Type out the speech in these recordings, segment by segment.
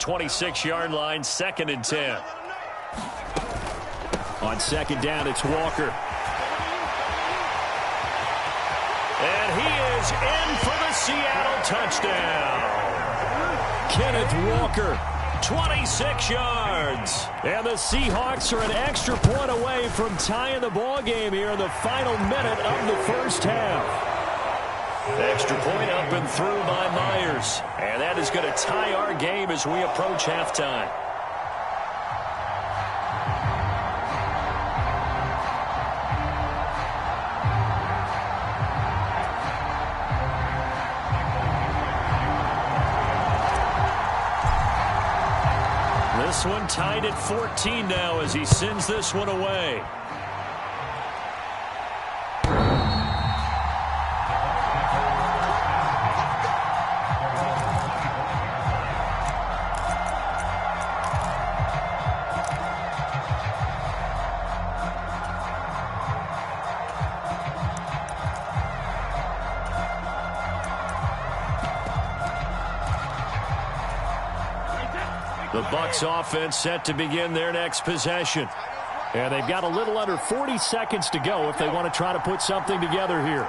26-yard line, 2nd and 10. On 2nd down, it's Walker. And he is in for the Seattle touchdown. Kenneth Walker, 26 yards. And the Seahawks are an extra point away from tying the ball game here in the final minute of the first half. Extra point up and through by Myers. And that is going to tie our game as we approach halftime. This one tied at 14 now as he sends this one away. The Bucs offense set to begin their next possession. And they've got a little under 40 seconds to go if they want to try to put something together here.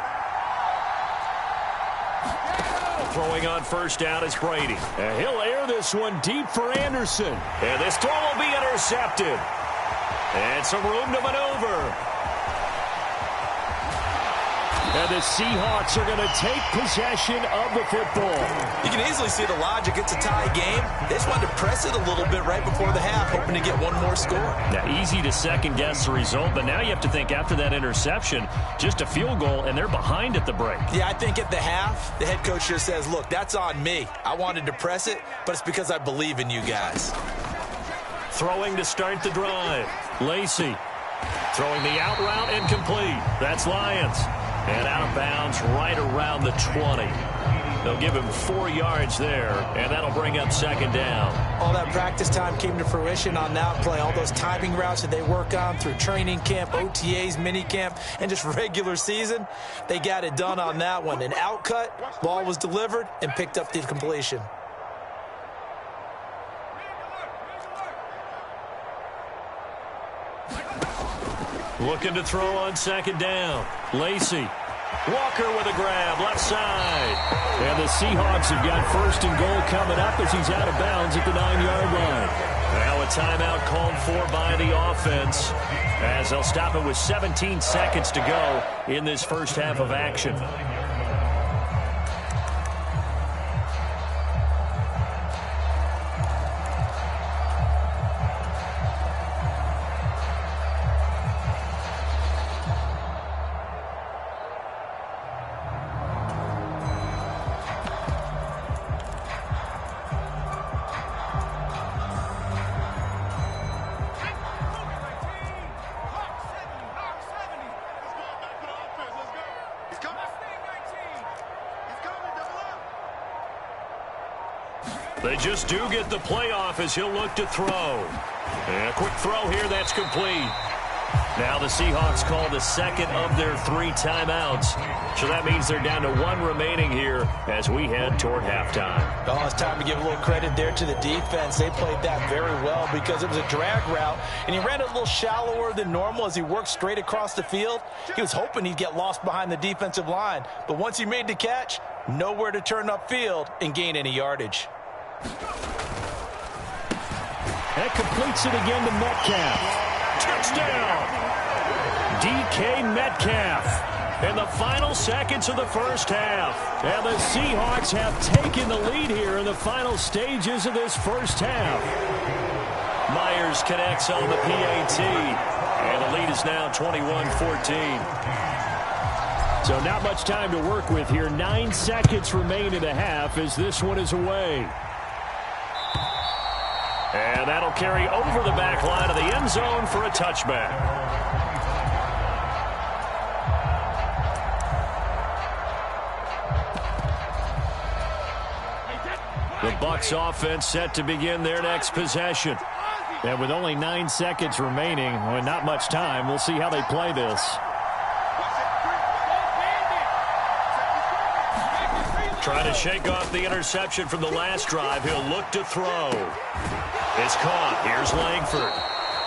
Throwing on first down is Brady. And he'll air this one deep for Anderson. And this throw will be intercepted. And some room to maneuver. And the Seahawks are going to take possession of the football. You can easily see the logic. It's a tie game. They just wanted to press it a little bit right before the half, hoping to get one more score. Now, easy to second-guess the result, but now you have to think after that interception, just a field goal, and they're behind at the break. Yeah, I think at the half, the head coach just says, look, that's on me. I wanted to press it, but it's because I believe in you guys. Throwing to start the drive. Lacey throwing the out route incomplete. That's Lions. And out of bounds right around the 20. They'll give him 4 yards there, and that'll bring up 2nd down. All that practice time came to fruition on that play. All those timing routes that they work on through training camp, OTAs, minicamp, and just regular season, they got it done on that one. An outcut, ball was delivered, and picked up the completion. Looking to throw on 2nd down. Lacey. Walker with a grab, left side. And the Seahawks have got 1st and goal coming up as he's out of bounds at the 9-yard line. Now a timeout called for by the offense as they'll stop it with 17 seconds to go in this first half of action. They just do get the playoff as he'll look to throw. And a quick throw here, that's complete. Now the Seahawks call the 2nd of their 3 timeouts. So that means they're down to 1 remaining here as we head toward halftime. Oh, it's time to give a little credit there to the defense. They played that very well because it was a drag route, and he ran it a little shallower than normal as he worked straight across the field. He was hoping he'd get lost behind the defensive line, but once he made the catch, nowhere to turn upfield and gain any yardage. That completes it again to Metcalf. Touchdown! DK Metcalf in the final seconds of the first half. And the Seahawks have taken the lead here in the final stages of this first half. Myers connects on the PAT. And the lead is now 21-14. So not much time to work with here. 9 seconds remain in the half as this one is away. And that'll carry over the back line of the end zone for a touchback. The Bucs offense set to begin their next possession. And with only 9 seconds remaining, well, not much time, we'll see how they play this. Trying to shake off the interception from the last drive. He'll look to throw. It's caught. Here's Langford.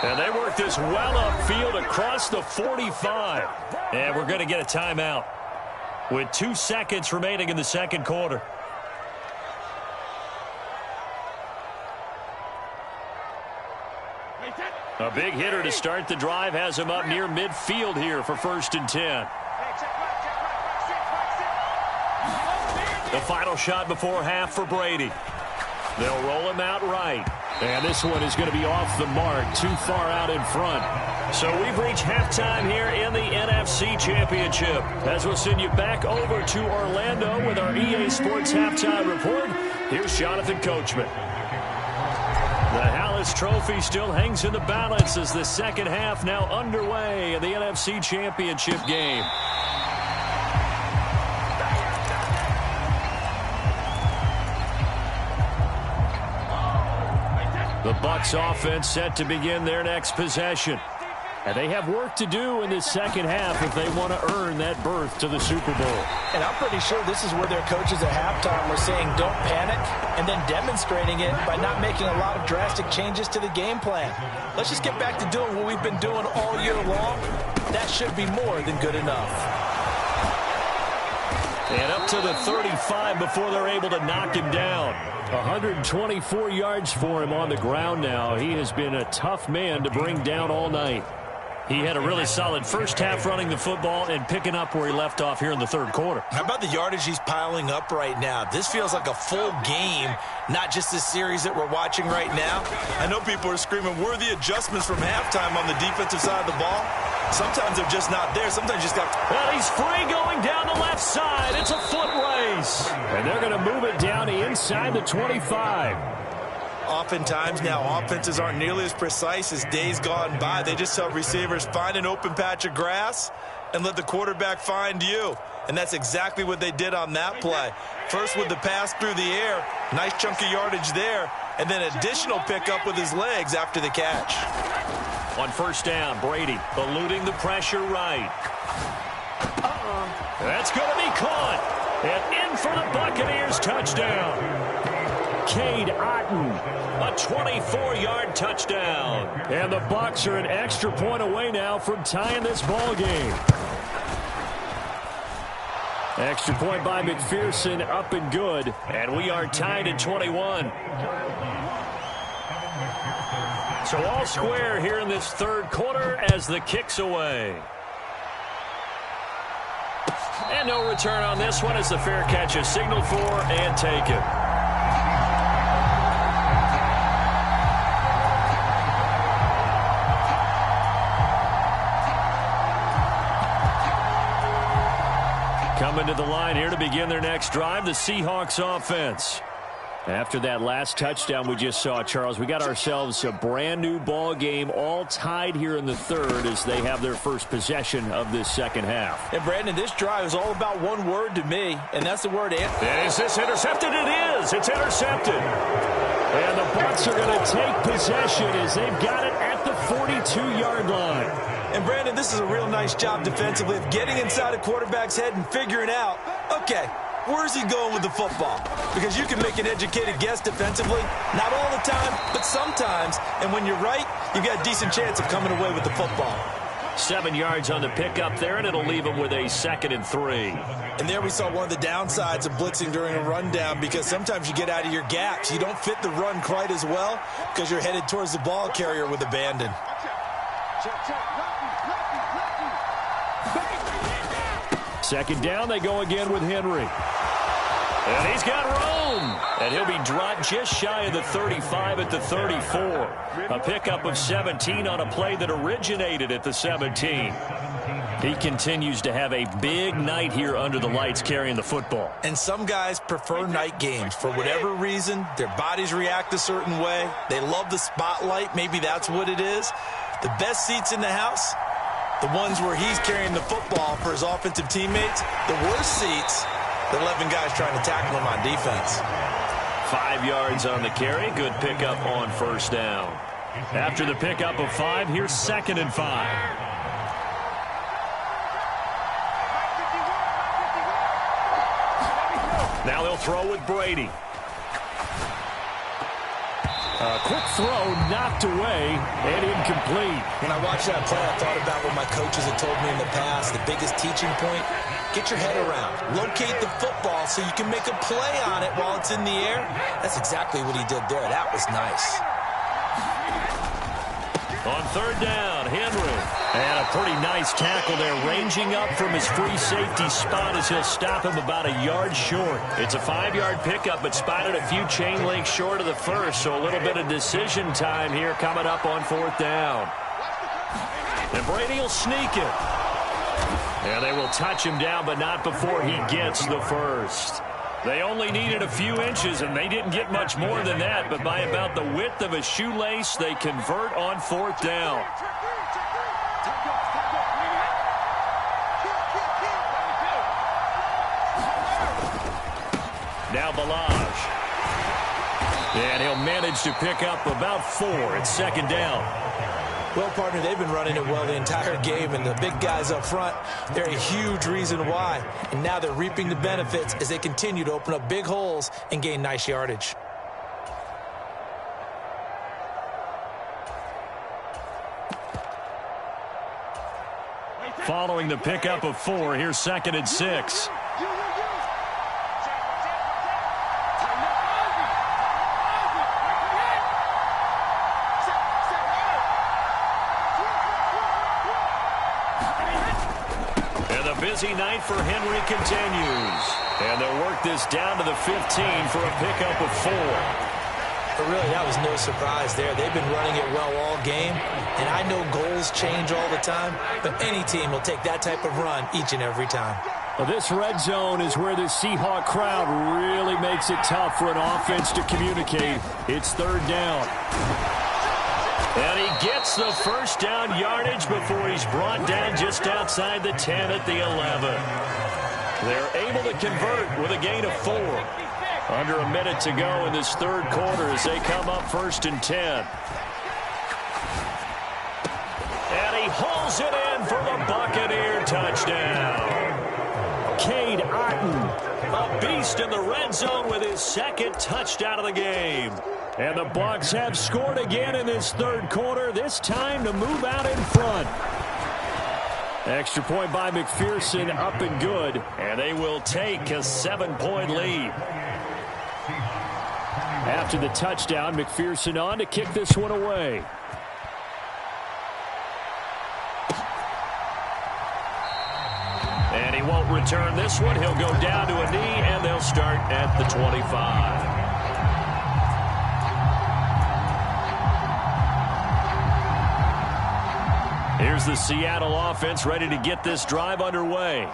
And they work this well upfield across the 45. And we're going to get a timeout with 2 seconds remaining in the second quarter. A big hitter to start the drive has him up near midfield here for 1st and 10. The final shot before half for Brady. They'll roll him out right. And this one is going to be off the mark, too far out in front. So we've reached halftime here in the NFC Championship. As we'll send you back over to Orlando with our EA Sports Halftime Report, here's Jonathan Coachman. The Hallis Trophy still hangs in the balance as the second half now underway in the NFC Championship game. The Bucs offense set to begin their next possession. And they have work to do in this second half if they want to earn that berth to the Super Bowl. And I'm pretty sure this is where their coaches at halftime were saying don't panic, and then demonstrating it by not making a lot of drastic changes to the game plan. Let's just get back to doing what we've been doing all year long. That should be more than good enough. And up to the 35 before they're able to knock him down. 124 yards for him on the ground now. He has been a tough man to bring down all night. He had a really solid first half running the football and picking up where he left off here in the third quarter. How about the yardage he's piling up right now? This feels like a full game, not just this series that we're watching right now. I know people are screaming, where are the adjustments from halftime on the defensive side of the ball? Sometimes they're just not there. Sometimes you just got... Well, he's free going down the left side. It's a foot race. And they're going to move it down inside the 25. Oftentimes now, offenses aren't nearly as precise as days gone by. They just tell receivers, find an open patch of grass and let the quarterback find you. And that's exactly what they did on that play. First with the pass through the air, nice chunk of yardage there, and then additional pickup with his legs after the catch. On first down, Brady eluding the pressure right. That's going to be caught. And in for the Buccaneers touchdown. Cade Otton, a 24-yard touchdown. And the Bucs are an extra point away now from tying this ball game. Extra point by McPherson, up and good. And we are tied at 21. So all square here in this third quarter as the kick's away. And no return on this one as the fair catch is signaled for and taken. Coming to the line here to begin their next drive, the Seahawks offense. After that last touchdown we just saw, Charles, we got ourselves a brand new ball game, all tied here in the third as they have their first possession of this second half. And Brandon, this drive is all about one word to me, and that's the word answer. And is this intercepted? It is. It's intercepted. And the Bucs are going to take possession as they've got it at the 42-yard line. And Brandon, this is a real nice job defensively of getting inside a quarterback's head and figuring out, okay, where's he going with the football? Because you can make an educated guess defensively, not all the time, but sometimes. And when you're right, you've got a decent chance of coming away with the football. 7 yards on the pickup there, and it'll leave him with a 2nd and 3. And there we saw one of the downsides of blitzing during a rundown, because sometimes you get out of your gaps. You don't fit the run quite as well because you're headed towards the ball carrier with abandon. Second down, they go again with Henry. And he's got room. And he'll be dropped just shy of the 35 at the 34. A pickup of 17 on a play that originated at the 17. He continues to have a big night here under the lights carrying the football. And some guys prefer night games. For whatever reason, their bodies react a certain way. They love the spotlight. Maybe that's what it is. The best seats in the house, the ones where he's carrying the football for his offensive teammates. The worst seats, the 11 guys trying to tackle him on defense. 5 yards on the carry. Good pickup on first down. After the pickup of 5, here's 2nd and 5. Now they'll throw with Brady. A quick throw knocked away and incomplete. When I watched that play, I thought about what my coaches had told me in the past. The biggest teaching point, get your head around. Locate the football so you can make a play on it while it's in the air. That's exactly what he did there. That was nice. On third down, Henry. And a pretty nice tackle there, ranging up from his free safety spot as he'll stop him about a yard short. It's a 5-yard pickup, but spotted a few chain links short of the first, so a little bit of decision time here coming up on fourth down. And Brady will sneak it. And they will touch him down, but not before he gets the first. They only needed a few inches, and they didn't get much more than that, but by about the width of a shoelace, they convert on fourth down. Now Balaj. And he'll manage to pick up about 4 at second down. Well, partner, they've been running it well the entire game, and the big guys up front, they're a huge reason why. And now they're reaping the benefits as they continue to open up big holes and gain nice yardage. Following the pickup of 4, here's 2nd and 6. Busy night for Henry continues. And they'll work this down to the 15 for a pickup of 4. But really, that was no surprise there. They've been running it well all game. And I know goals change all the time, but any team will take that type of run each and every time. Well, this red zone is where the Seahawk crowd really makes it tough for an offense to communicate. It's third down. And he gets the first down yardage before he's brought down just outside the 10 at the 11. They're able to convert with a gain of 4. Under a minute to go in this third quarter as they come up 1st and 10. And he hauls it in for the Buccaneer touchdown. Cade Otton, a beast in the red zone with his 2nd touchdown of the game. And the Bucs have scored again in this third quarter, this time to move out in front. Extra point by McPherson, up and good. And they will take a 7-point lead. After the touchdown, McPherson on to kick this one away. And he won't return this one. He'll go down to a knee, and they'll start at the 25. Here's the Seattle offense ready to get this drive underway.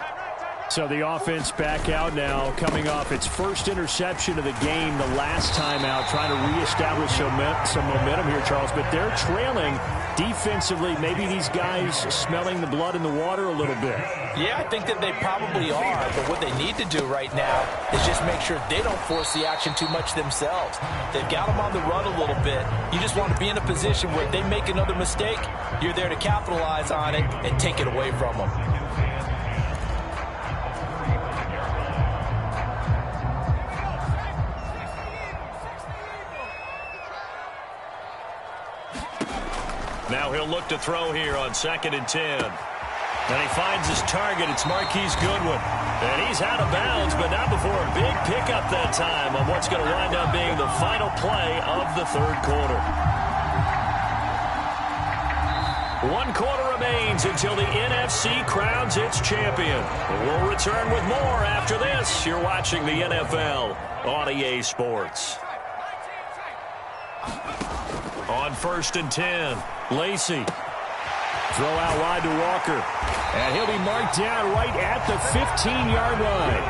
So the offense back out now, coming off its first interception of the game the last time out, trying to reestablish some momentum here, Charles. But they're trailing defensively. Maybe these guys smelling the blood in the water a little bit. Yeah, I think that they probably are. But what they need to do right now is just make sure they don't force the action too much themselves. They've got them on the run a little bit. You just want to be in a position where if they make another mistake, you're there to capitalize on it and take it away from them. Now he'll look to throw here on 2nd and 10. And he finds his target. It's Marquise Goodwin. And he's out of bounds, but not before a big pickup that time on what's going to wind up being the final play of the third quarter. 1 quarter remains until the NFC crowns its champion. We'll return with more after this. You're watching the NFL on EA Sports. On 1st and 10, Lacey. Throw out wide to Walker. And he'll be marked down right at the 15-yard line.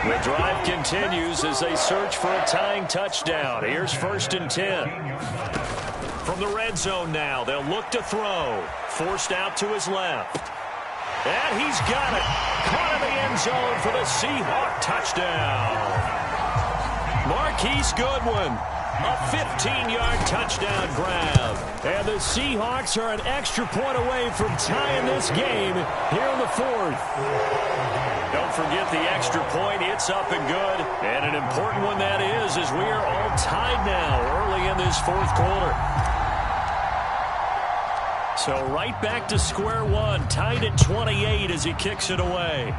The drive continues as they search for a tying touchdown. Here's 1st and 10. From the red zone now, they'll look to throw. Forced out to his left. And he's got it. Caught in the end zone for the Seahawk touchdown. Marquise Goodwin. A 15-yard touchdown grab. And the Seahawks are an extra point away from tying this game here in the fourth. Don't forget the extra point. It's up and good. And an important one that is, as we are all tied now early in this fourth quarter. So right back to square one, tied at 28 as he kicks it away.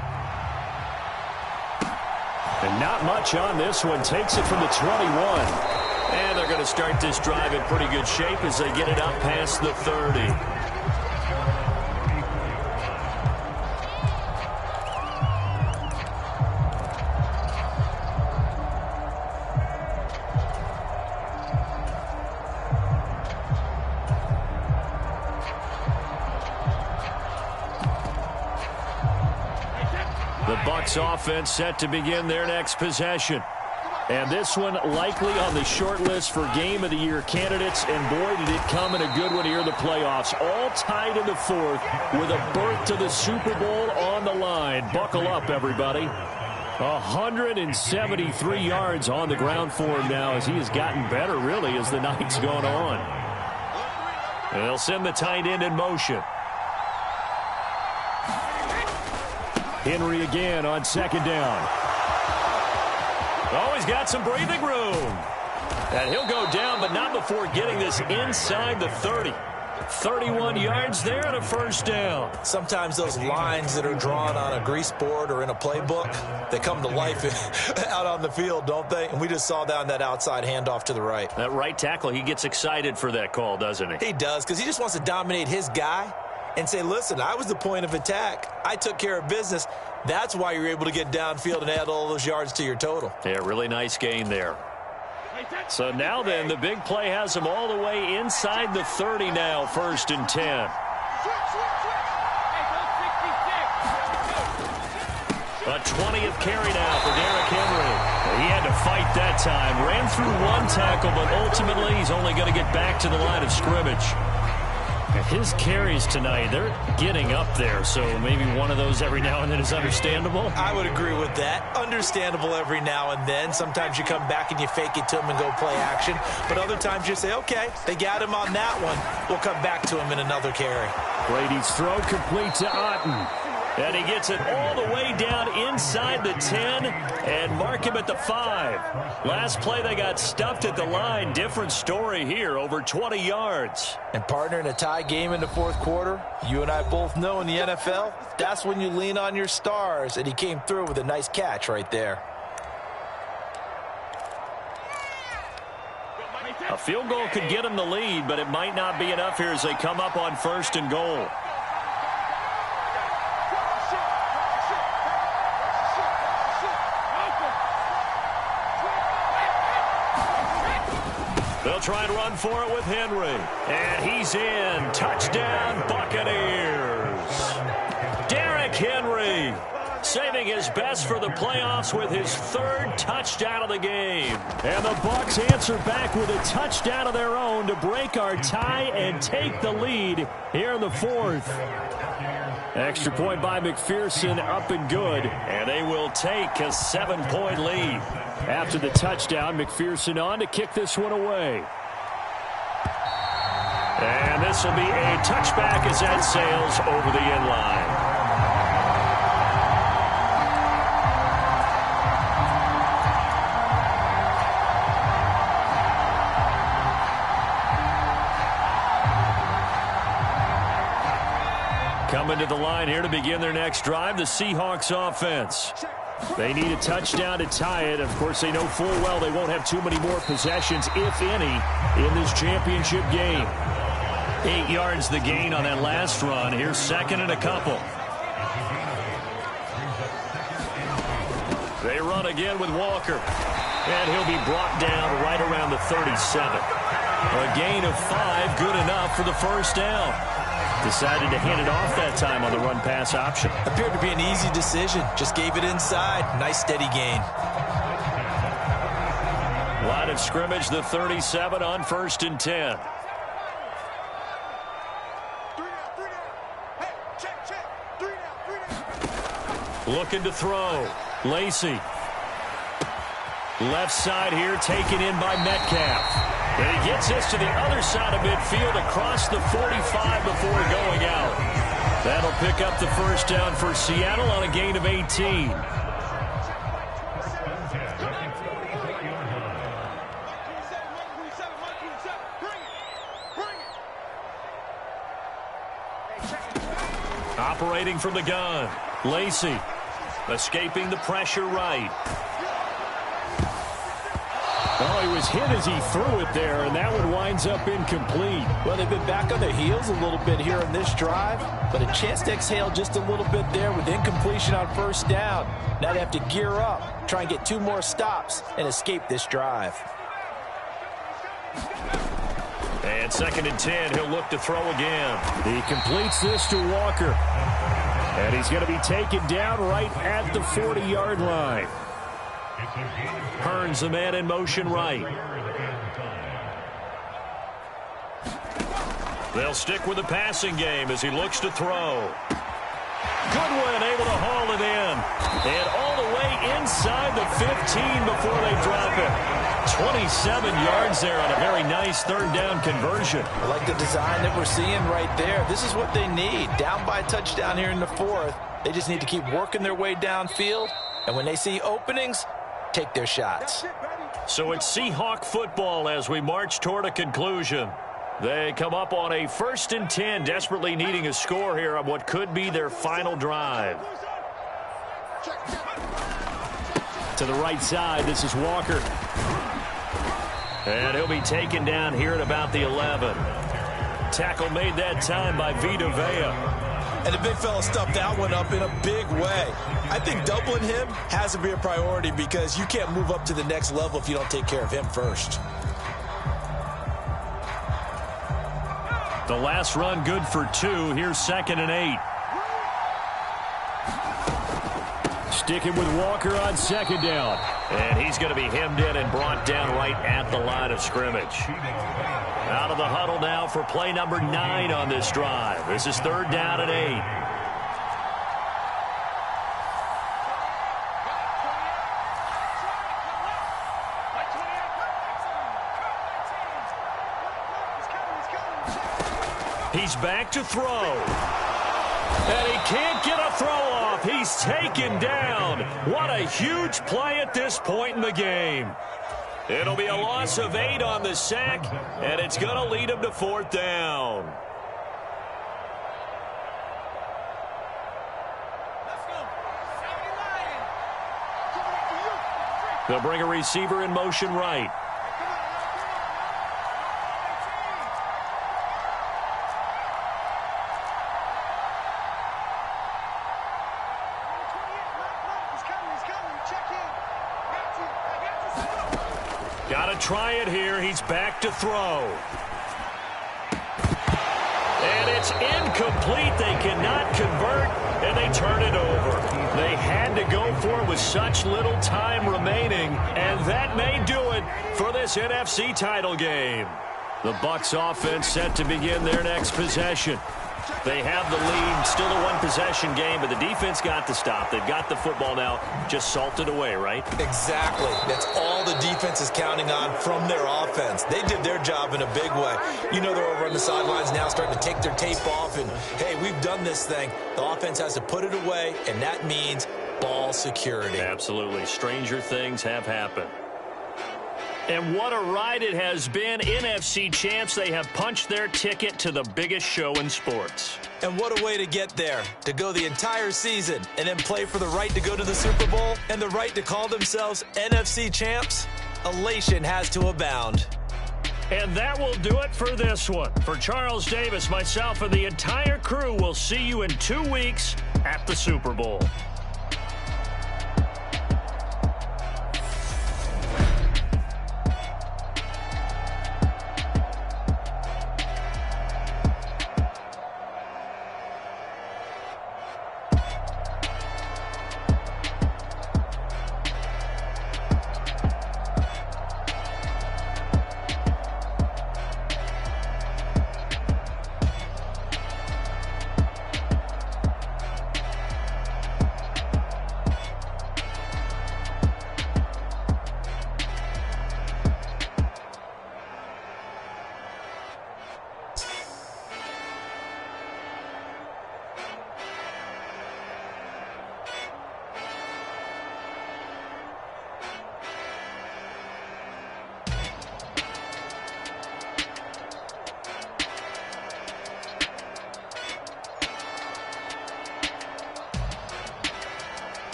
And not much on this one. Takes it from the 21. And they're going to start this drive in pretty good shape as they get it up past the 30. The Bucs offense set to begin their next possession. And this one likely on the short list for Game of the Year candidates. And boy, did it come in a good one here in the playoffs. All tied in the fourth with a berth to the Super Bowl on the line. Buckle up, everybody. 173 yards on the ground for him now as he has gotten better, really, as the night's gone on. And they'll send the tight end in motion. Henry again on second down. Oh, he's got some breathing room. And he'll go down, but not before getting this inside the 30. 31 yards there and a first down. Sometimes those lines that are drawn on a grease board or in a playbook, they come to life out on the field, don't they? And we just saw that on that outside handoff to the right. That right tackle, he gets excited for that call, doesn't he? He does, because he just wants to dominate his guy and say, listen, I was the point of attack. I took care of business. That's why you're able to get downfield and add all those yards to your total. Yeah, really nice gain there. So now then, the big play has him all the way inside the 30 now, 1st and 10. A 20th carry now for Derrick Henry. He had to fight that time. Ran through one tackle, but ultimately he's only going to get back to the line of scrimmage. His carries tonight, they're getting up there, so maybe one of those every now and then is understandable. I would agree with that. Understandable every now and then. Sometimes you come back and you fake it to him and go play action. But other times you say, okay, they got him on that one. We'll come back to him in another carry. Brady's throw complete to Otten. And he gets it all the way down inside the 10 and mark him at the 5. Last play, they got stuffed at the line. Different story here, over 20 yards. And, partner, in a tie game in the fourth quarter, you and I both know in the NFL, that's when you lean on your stars. And he came through with a nice catch right there. A field goal could get him the lead, but it might not be enough here as they come up on 1st and goal. They'll try and run for it with Henry. And he's in. Touchdown, Buccaneers. Derrick Henry saving his best for the playoffs with his 3rd touchdown of the game. And the Bucs answer back with a touchdown of their own to break our tie and take the lead here in the 4th. Extra point by McPherson, up and good. And they will take a 7-point lead. After the touchdown, McPherson on to kick this one away. And this will be a touchback as that sails over the end line. Coming to the line here to begin their next drive, the Seahawks offense. They need a touchdown to tie it. Of course, they know full well they won't have too many more possessions, if any, in this championship game. 8 yards the gain on that last run. Here's 2nd and a couple. They run again with Walker. And he'll be brought down right around the 37. A gain of 5, good enough for the first down. Decided to hand it off that time on the run-pass option. Appeared to be an easy decision. Just gave it inside. Nice, steady gain. Line of scrimmage, the 37 on 1st and 10. Looking to throw. Lacey. Left side here taken in by Metcalf. And he gets this to the other side of midfield across the 45 before going out. That'll pick up the first down for Seattle on a gain of 18. Operating from the gun, Lacey escaping the pressure right. Oh, he was hit as he threw it there, and that one winds up incomplete. Well, they've been back on their heels a little bit here in this drive, but a chance to exhale just a little bit there with incompletion on first down. Now they have to gear up, try and get 2 more stops, and escape this drive. And 2nd and 10, he'll look to throw again. He completes this to Walker. And he's going to be taken down right at the 40-yard line. Hearns the man in motion right. They'll stick with the passing game as he looks to throw. Goodwin able to haul it in. And all the way inside the 15 before they drop it. 27 yards there on a very nice 3rd down conversion. I like the design that we're seeing right there. This is what they need. Down by a touchdown here in the 4th. They just need to keep working their way downfield. And when they see openings, take their shots. So it's Seahawk football as we march toward a conclusion. They come up on a 1st and 10, desperately needing a score here on what could be their final drive. To the right side, this is Walker. And he'll be taken down here at about the 11. Tackle made that time by Vita Vea. And the big fella stuffed that one up in a big way. I think doubling him has to be a priority because you can't move up to the next level if you don't take care of him first. The last run good for 2. Here's 2nd and 8. Sticking with Walker on 2nd down. And he's going to be hemmed in and brought down right at the line of scrimmage. Out of the huddle now for play number 9 on this drive. This is 3rd down and 8. He's back to throw. And he can't get a throw off. He's taken down. What a huge play at this point in the game. It'll be a loss of 8 on the sack, and it's going to lead him to 4th down. They'll bring a receiver in motion right. Got to try it here. He's back to throw. And it's incomplete. They cannot convert, and they turn it over. They had to go for it with such little time remaining, and that may do it for this NFC title game. The Bucs offense set to begin their next possession. They have the lead, still a one-possession game, but the defense got the stop. They've got the football now, just salted away, right? Exactly. That's all the defense is counting on from their offense. They did their job in a big way. You know they're over on the sidelines now starting to take their tape off, and, hey, we've done this thing. The offense has to put it away, and that means ball security. Absolutely. Stranger things have happened. And what a ride it has been. NFC champs, they have punched their ticket to the biggest show in sports. And what a way to get there, to go the entire season and then play for the right to go to the Super Bowl and the right to call themselves NFC champs. Elation has to abound. And that will do it for this one. For Charles Davis, myself, and the entire crew, we'll see you in 2 weeks at the Super Bowl.